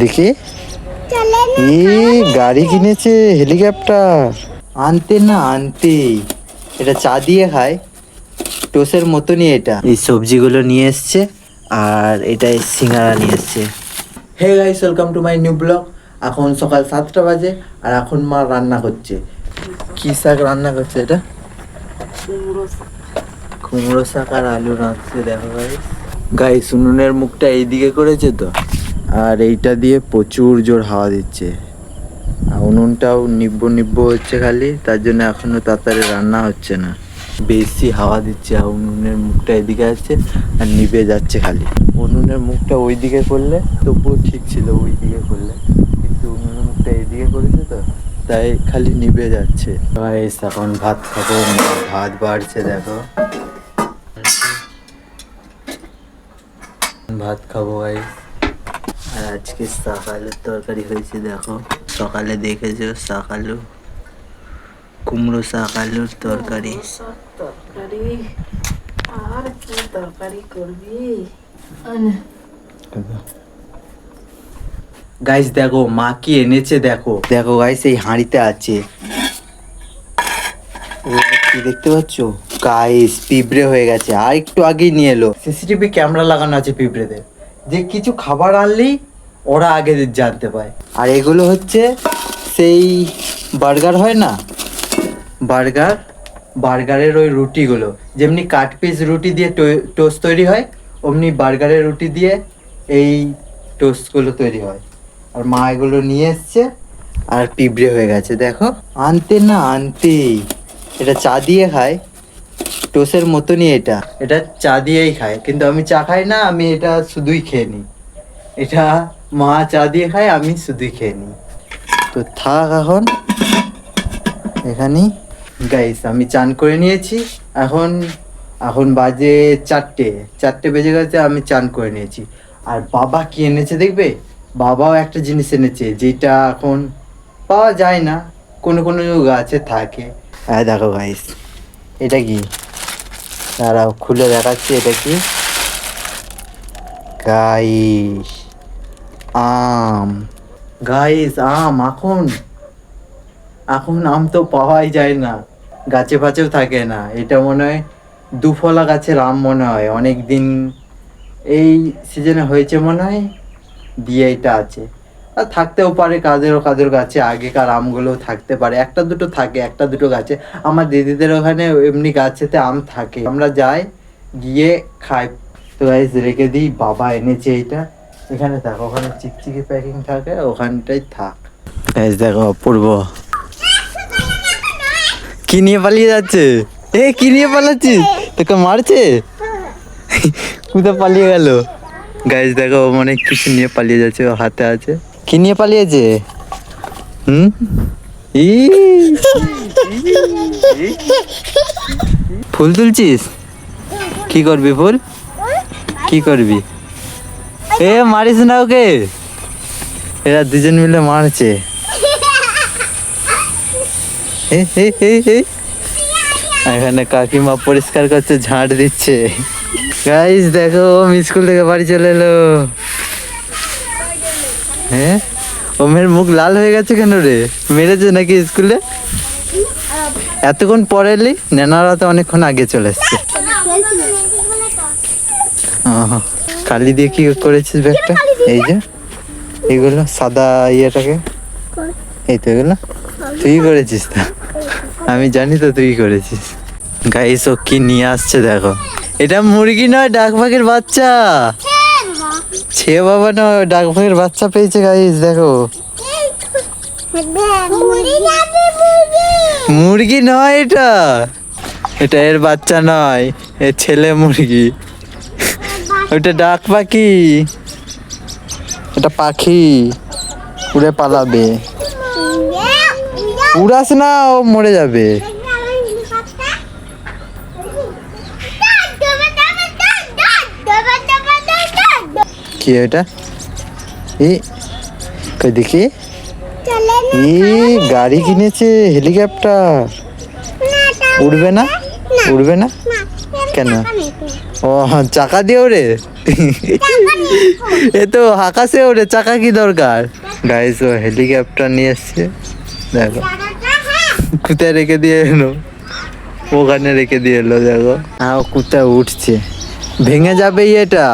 দেখি গাড়ি কিনেছে হেলিকপ্টার। আনতে না আনতেই এটা চা দিয়ে খায়, টোসের মতনই। এটা এই সবজিগুলো নিয়ে এসছে আর এটা সিঙ্গারা নিয়ে এসছে। Hey guys, welcome to my new blog. এখন সকাল 7টা বাজে আর এখন মা রান্না করছে। কি শাক রান্না করছে? এটা কুমড়ো শাক আর আলু রাঁধছে। দেখো গাইস, গাইস উনুনের মুখটা এইদিকে করেছে তো, আর এইটা দিয়ে প্রচুর জোর হাওয়া দিচ্ছে। আর উনুনটাও নিব্ব হচ্ছে খালি, তার জন্য এখনো তাড়াতাড়ি রান্না হচ্ছে না। বেশি হাওয়া দিচ্ছে আর উনুনের মুখটা এদিকে আছে আর নিভে যাচ্ছে খালি। উনুনের মুখটা ওই দিকে করলে তবুও ঠিক ছিল, ওই দিকে করলে, কিন্তু উনুনের মুখটা এইদিকে করেছে তো, তাই খালি নিভে যাচ্ছে। গাইস এখন ভাত খাবো, ভাত বাড়ছে দেখো, ভাত খাবো গাইস। আর আজকে শাক আলুর তরকারি হয়েছে দেখো, সকালে দেখেছো শাক আলু, কুমড়ো শাক আলুর তরকারি। আর কি তরকারি করবি? গাইস দেখো মা কি এনেছে, দেখো দেখো গাইস, এই হাঁড়িতে আছে, কি দেখতে পাচ্ছ গাইস? পিঁপড়ে হয়ে গেছে, আর একটু আগেই নিয়ে এলো। সিসিটিভি ক্যামেরা লাগানো আছে পিঁপড়েদের, যে কিছু খাবার আনলেই ওরা আগে জানতে পায়। আর এগুলো হচ্ছে সেই বার্গার হয় না, বার্গারের ওই রুটিগুলো, যেমনি কাট পিস রুটি দিয়ে টোস্ট তৈরি হয়, অমনি বার্গারের রুটি দিয়ে এই টোস্টগুলো তৈরি হয়। আর মা এগুলো নিয়ে এসছে আর পিঁপড়ে হয়ে গেছে দেখো। আনতে না আনতেই এটা চা দিয়ে খায়, টোস্টের মতনই। এটা চা দিয়েই খায়, কিন্তু আমি চা খাই না, আমি এটা শুধুই খেয়ে নিই। এটা মা চা দিয়ে খায়, আমি শুধুই খেয়ে নিই। তো থাক এখন এখানেই। গাইস আমি চান করে নিয়েছি, এখন বাজে 4টে বেজে গেছে, আমি চান করে নিয়েছি। আর বাবা কি এনেছে দেখবে? বাবাও একটা জিনিস এনেছে যেটা এখন পাওয়া যায় না, কোনো গাছে থাকে। হ্যাঁ দেখো গাইস, এটা কি দাঁড়াও খুলে দেখাচ্ছি। এটা কি গাইস? আম। গাইস আম, এখন আম তো পাওয়াই যায় না, গাছে ফাছেও থাকে না। এটা মনে হয় দুফলা গাছের আম মনে হয়, অনেক দিন এই সিজনে হয়েছে মনে হয়, দিয়ে এটা আছে। আর থাকতেও পারে কাদের গাছে, আগেকার আমগুলো থাকতে পারে, একটা দুটো থাকে, একটা দুটো গাছে। আমার দিদিদের ওখানে এমনি গাছেতে আম থাকে, আমরা যাই গিয়ে খাই। তো গাইস রেখে দিই, বাবা এনেছে এইটা। এখানে থাক, ওখানে চিকচিকি প্যাকিং থাকে, ওখানটাই থাক। গাইস দেখো অপূর্ব কি নিয়ে পালিয়ে যাচ্ছে। কি নিয়ে পালাচ্ছিস? তোকে মারছে? কোথায় পালিয়ে গেল? গাইস দেখো মানে কিছু নিয়ে পালিয়ে যাচ্ছে, ও হাতে আছে। কি নিয়ে পালিয়েছে? ই ফুল তুলছিস? কি করবি ফুল? কি করবি? মারিস না ওকে, এরা দুজন মিলে মারছে। এখানে কাকিমা পরিষ্কার করছে, ঝাঁট দিচ্ছে। গাইস দেখো স্কুল থেকে বাড়ি চলে এলো। ওমের মুখ লাল হয়ে গেছে কেন রে? মেরেছে নাকি স্কুলে? এতক্ষণ পরে এলি? নেনারা তো অনেকক্ষণ আগে চলে এসছে। কালি দিয়ে কি করেছিস ব্যাগটা? এই যে এগুলো সাদা ইয়েটাকে, এই তো এগুলো তুই করেছিস? তা আমি জানি তো তুই করেছিস। গাইস ও কি নিয়ে আসছে দেখো, এটা মুরগি নয়, ডাক পাখির বাচ্চা। ছে বাবা নয়, ডাক পাখির বাচ্চা পেয়েছে। গাইস দেখো, মুরগি নয় এটা, এটা এর বাচ্চা নয়, এর ছেলে মুরগি। ওটা ডাক পাখি, এটা পাখি উড়ে পালাবে। উড়াস না, ও মরে যাবে। কি এটা? দেখি গাড়ি কিনেছে হেলিকপ্টার। উড়বে না? উড়বে না কেন? ও চাকা দিয়ে ওরে? এ তো আকাশে ওঠে, চাকা কি দরকার? গাইস ও হেলিকপ্টার নিয়ে এসছে, দেখো কোথায় রেখে দিয়ে এলো, ওখানে রেখে দিয়ে এলো, দেখো ও কোথায় উঠছে, ভেঙে যাবে এটা,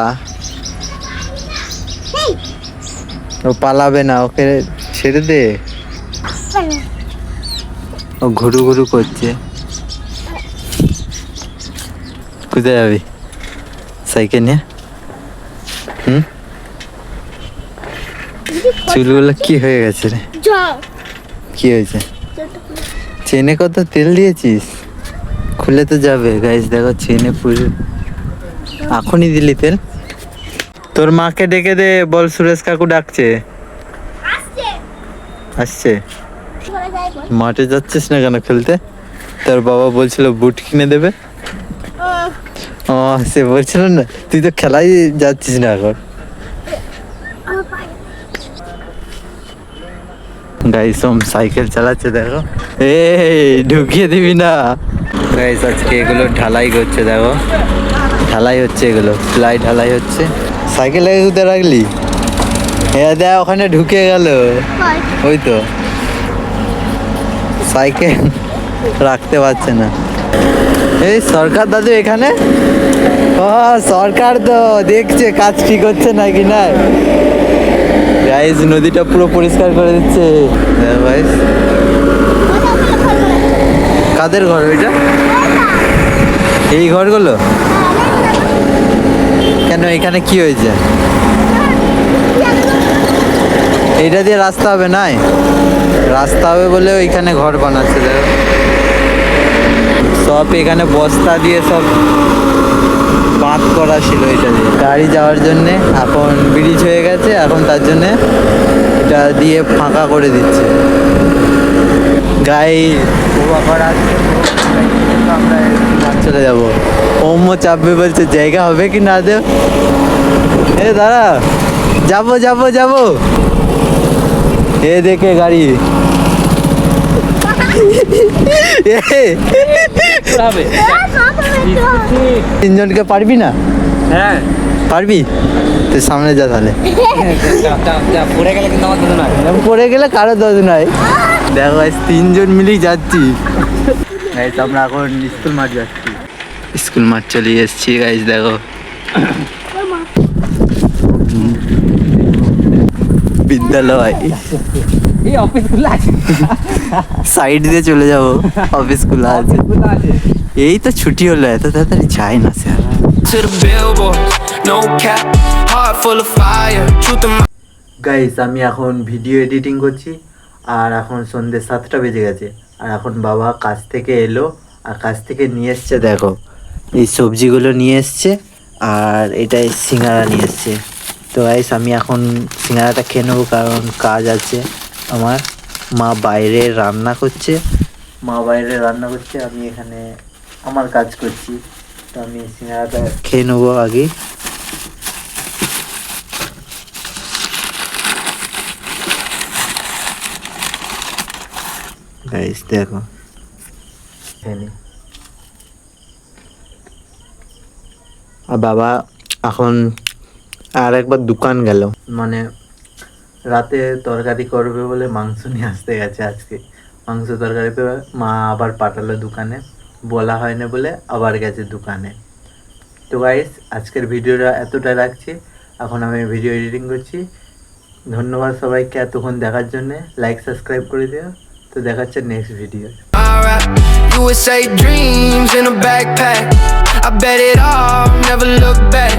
ও পালাবে না, ওকে ছেড়ে দে, ও ঘুরু ঘুরু করছে। কোথায় যাবি সাইকেল নিয়ে? চুলগুলো কি হয়ে গেছে রে? কি হয়েছে? চেনে কত তেল দিয়েছিস? খুলে তো যাবে। গাইস দেখো চেনে পুরো, এখনই দিলি তেল। তোর মাকে ডেকে দে, বল সুরেশ কাকু ডাকছে। আসছে? মাঠে যাচ্ছিস না কেন খেলতে? তোর বাবা বলছিল বুট কিনে দেবে। ও সে বলছিল না, তুই তো খেলাই যাচ্ছিস না এখন। গাইস ওম সাইকেল চালাচ্ছে, দেখো ঢুকিয়ে দিবি না। গাইস আজকে এগুলো ঢালাই করছে, দেখো ঢালাই হচ্ছে, এগুলো প্লাই ঢালাই হচ্ছে। সাইকেল কোথায় রাখলি? দেখ ওখানে ঢুকে গেল, ওই তো সাইকেল রাখতে পারছে না। এই সরকার দাদু এখানে, ও সরকার তো দেখছে কাজ ঠিক হচ্ছে নাকি না। গাইস নদীটা পুরো পরিষ্কার করে দিচ্ছে। গাইস কাদের ঘর ওইটা? এই ঘরগুলো কেন, এখানে কি হয়েছে? এইটা দিয়ে রাস্তা হবে না, রাস্তা হবে বলে ওইখানে ঘর বানাচ্ছে। দেখো সব এখানে বস্তা দিয়ে সব বাঁধ করা ছিল, এটা দিয়ে গাড়ি যাওয়ার জন্যে। এখন ব্রিজ হয়ে গেছে, এখন তার জন্যে এটা দিয়ে ফাঁকা করে দিচ্ছে। গাই আমরা চলে যাবো, ওমো চাপবে বলছে, জায়গা হবে কি না দেব। এ দাঁড়া, যাবো যাবো যাবো, এ দেখে গাড়ি তিনজনকে পারবি না? হ্যাঁ পারবি, তুই সামনে যা তাহলে। পড়ে গেলে কিন্তু আমার দোষ নয়, পড়ে গেলে কারো দোষ নয়। দেখো তিনজন মিলেই যাচ্ছি। আমরা এখন স্কুল মাঠ যাচ্ছি, স্কুল মাঠ চলে এসেছি। গাইস দেখো বিদ্যালয়, সাইড দিয়ে চলে যাবো, অফিস খোলা আছে। এই তো ছুটি হলো, এত তাড়াতাড়ি যায় না স্যার। গাইস আমি এখন ভিডিও এডিটিং করছি, আর এখন সন্ধ্যে 7টা বেজে গেছে। আর এখন বাবা কাজ থেকে এলো, আর কাজ থেকে নিয়ে এসছে, দেখো এই সবজিগুলো নিয়ে এসছে, আর এটাই সিঙ্গারা নিয়ে এসছে। তো গাইস আমি এখন সিঙ্গারাটা খেয়ে নেবো, কারণ কাজ আছে আমার। মা বাইরে রান্না করছে, আমি এখানে আমার কাজ করছি। তো আমি সিঙ্গারাটা খেয়ে নেবো আগে। গাইস দেখো আর বাবা এখন আর একবার দোকান গেল, মানে রাতে তরকারি করবে বলে মাংস নিয়ে আসতে গেছে। আজকে মাংস তরকারি পেয়ে মা আবার পাঠালো দোকানে, বলা হয়নি বলে আবার গেছে দোকানে। তো গাইস আজকের ভিডিওটা এতটা রাখছি, এখন আমি ভিডিও এডিটিং করছি। ধন্যবাদ সবাইকে এতক্ষণ দেখার জন্য, লাইক সাবস্ক্রাইব করে দিও। তো দেখাচ্ছে next video. USA dreams in a backpack. I bet it all, never look back.